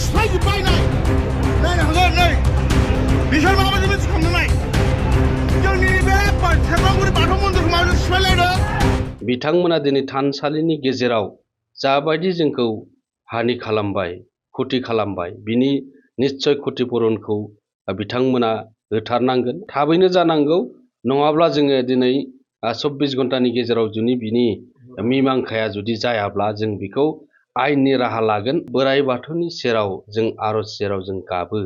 side बायनाय नायनो हागोन नै बिसोर माबायदि मोनसे खालामनाय जोंनि बे सेरफांगुरि बाथौ मन्दिरखौ माबायदि सिफायलायदों बिथांमोना दिनै थानसालिनि गेजेराव जाबायदि जोंखौ हानि खालामबाय क्षति खालामबाय बिनि निश्चय क्षतिपूरणखौ बिथांमोना होथारनांगोन थाबैनो जानांगौ नङाब्ला जोङो दिनै 24 घन्टानि गेजेराव जुदि बिनि मीमांसाया जुदि जायाब्ला जों बेखौ आयेननि राहा लागोन बोराइ बाथौनि सेराव जों आरज सेराव जों गाबो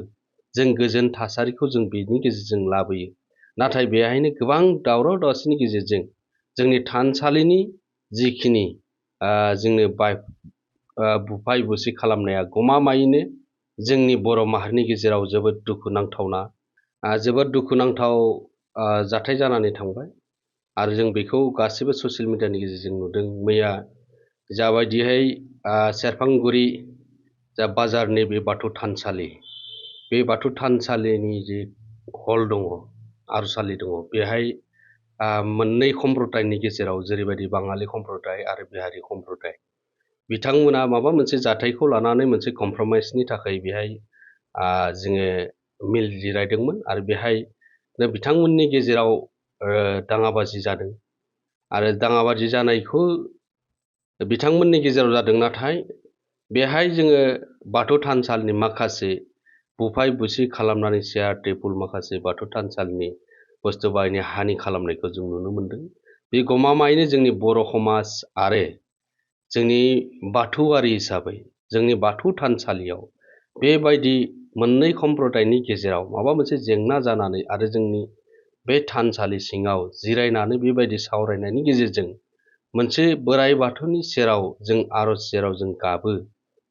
जों गोजोन थासारिखौ जों बेनि गेजेरजों लाबोयो नाथाय बेहायनो गोबां दावराव दावसिनि गेजेरजों जोंनि थानसालिनि जिखिनि जोंनो बुफाय बुसि खालामनाया गमामायैनो जोंनि बर' माहारिनि गेजेराव जोबोद दुखुनांथावना जोबोद दुखुनांथाव जाथाय जानानै थांबाय आरो जों बेखौ गासिबो ससियेल मिडियानि गेजेरजों नुदों मैया जाबायदिहाय सेरफांगुरि जा बाजारनि बे बाथौ थानसालि बे बाथौ थानसालिनि जे हल दङ आर'जसालि दङ बेहाय मोननै सम्प्रदायनि गेजेराव जेरैबायदि बाङालि सम्प्रदाय आरो बिहारि सम्प्रदाय बिथांमोना माबा मोनसे जाथायखौ लानानै मोनसे कमप्रमाइसनि थाखाय बेहाय जोङो मिल जिरायदोंमोन आरो बेहाय बिथांमोननि गेजेराव दाङाबाजि जादों आरो दाङाबाजि जानायखौ बिथांमोननि गेजेराव जादों नाथाय बेहाय जोङो बाथौ थानसालिनि माखासे बुफाय बुसि खालामनानै चेयार टेबुल माखासे बाथौ थानसालिनि बुस्थु बाहायनाय हानि खालामनायखौ जों नुनो मोन्दों बे गमामायैनो जोंनि बर' समाज आरो जोंनि बाथौआरि हिसाबै जोंनि बाथौ थानसालियाव बेबायदि मोननै सम्प्रदायनि गेजेराव माबा मोनसे जेंना जानानै आरो जोंनि बे थानसालि सिङाव जिरायनानै बेबायदि सावरायनायनि गेजेरजों मोनसे बोराइ बाथौनि सेराव जों आरज सेराव जों गाबो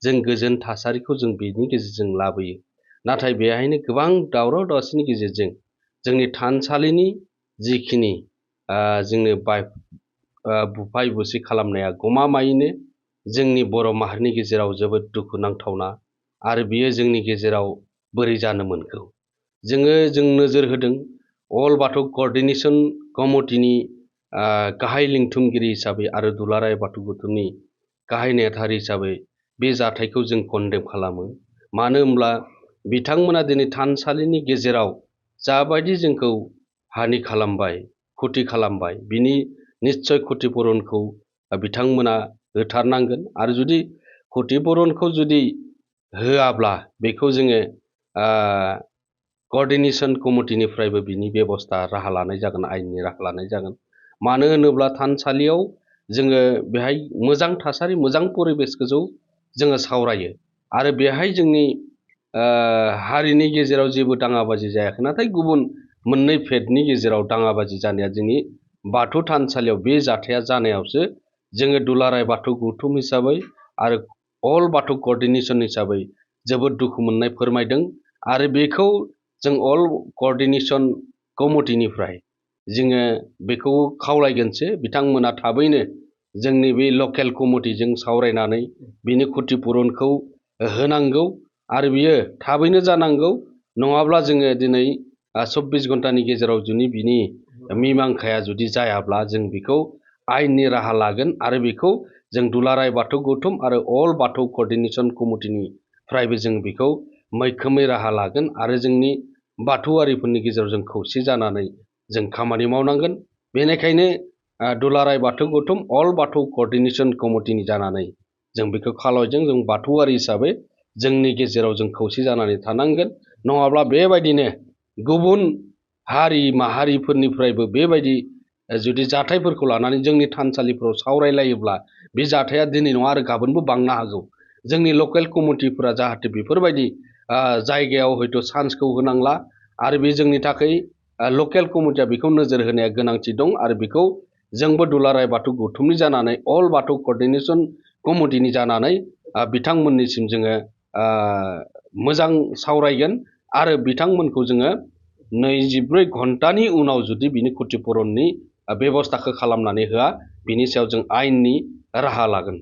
जों गोजोन थासारिखौ जों बेनि गेजेरजों लाबोयो नाथाय बेहायनो गोबां दावराव दावसिनि गेजेरजों जोंनि थानसालिनि जिखिनि जोंनो बुफाय बुसि खालामनाया गमामायैनो जोंनि बर' माहारिनि गेजेराव जोबोद दुखुनांथावना आरो बियो जोंनि गेजेराव बोरै जानो मोनखो जों नोजोर होदों अल बाथौ क'र्डिनेशन कमिटिनि गाहाय लिंथुमगिरि हिसाबै आरो दुलाराय बाथौ गौथुमनि गाहाय नेहाथारि हिसाबै बे जाथायखौ जों कन्डेम खालामो मानो होनब्ला बिथांमोना दिनै थानसालिनि गेजेराव जाबायदि जोंखौ हानि खालामबाय क्षति खालामबाय बिनि निश्चय क्षतिपूरणखौ बिथांमोना होथारनांगोन आरो जुदि क्षतिपूरणखौ जुदि होआब्ला बेखौ जोङो क'र्डिनेशन कमिटिनिफ्रायबो बिनि बेबस्था राहा लानाय जागोन आयेननि राहा लानाय जागोन मानो होनोब्ला थानसालियाव जोङो बेहाय मोजां थासारि मोजां परिबेसखौ जोङो सावरायो आरो बेहाय जोंनि हारिनि गेजेराव जेबो दाङाबाजि जायाखै नाथाय गुबुन मोननै फेदनि गेजेराव दाङाबाजि जानाया जोंनि बाथौ थानसालियाव बे जाथाया जानायावसो जोङो दुलाराय बाथौ गौथुम हिसाबै आरो अल बाथौ क'र्डिनेशन हिसाबै जोबोद दुखु मोननाय फोरमायदों आरो बेखौ जों अल क'र्डिनेशन कमिटिनिफ्राय जोङो बेखौ खावलायगोनसो बिथांमोना थाबैनो जोंनि बे लकेल कमिटिजों सावरायनानै बिनि क्षतिपूरणखौ होनांगौ आरो बियो थाबैनो जानांगौ नङाब्ला जोङो दिनै 24 घन्टानि गेजेराव जुदि बिनि मीमांसाया जुदि जायाब्ला जों बेखौ आयेननि राहा लागोन आरो बेखौ जों दुलाराय बाथौ गौथुम आरो अल बाथौ क'र्डिनेशन कमिटिनिफ्रायबो जों बेखौ मैखोमै राहा लागोन आरो जोंनि बाथौआरिफोरनि गेजेराव जों खौसे जानानै जों खामानि मावनांगोन बेनिखायनो दुलाराय बाथौ गौथुम अल बाथौ क'र्डिनेशन कमिटिनि जानानै जों बेखौ खावलायदों जों बाथौआरि हिसाबै जोंनि गेजेराव जों खौसे जानानै थानांगोन नङाब्ला बेबायदिनो गुबुन हारि माहारिफोरनिफ्रायबो बेबायदि जुदि जाथायफोरखौ लानानै जोंनि थानसालिफोराव सावरायलायोब्ला बे जाथाया दिनै नङा आरो गाबोनबो बांनो हागौ जोंनि लकेल कमिटिफोरा जाहाथे बेफोरबायदि जायगायाव हयथ' चान्सखौ होनांला आरो बे जोंनि थाखाय लकेल कमिटिया बेखौ नोजोर होनाया गोनांथि दं आरो बेखौ जोंबो दुलाराय बाथौ गौथुमनि जानानै अल बाथौ क'र्डिनेशन कमिटिनि जानानै बिथांमोननिसिम जोङो मोजां सावरायगोन आरो बिथांमोनखौ जोङो 24 घन्टानि उनाव जुदि बिनि क्षतिपूरणनि बेबस्थाखौ खालामनानै होआ बिनि सायाव जों आयेननि राहा लागोन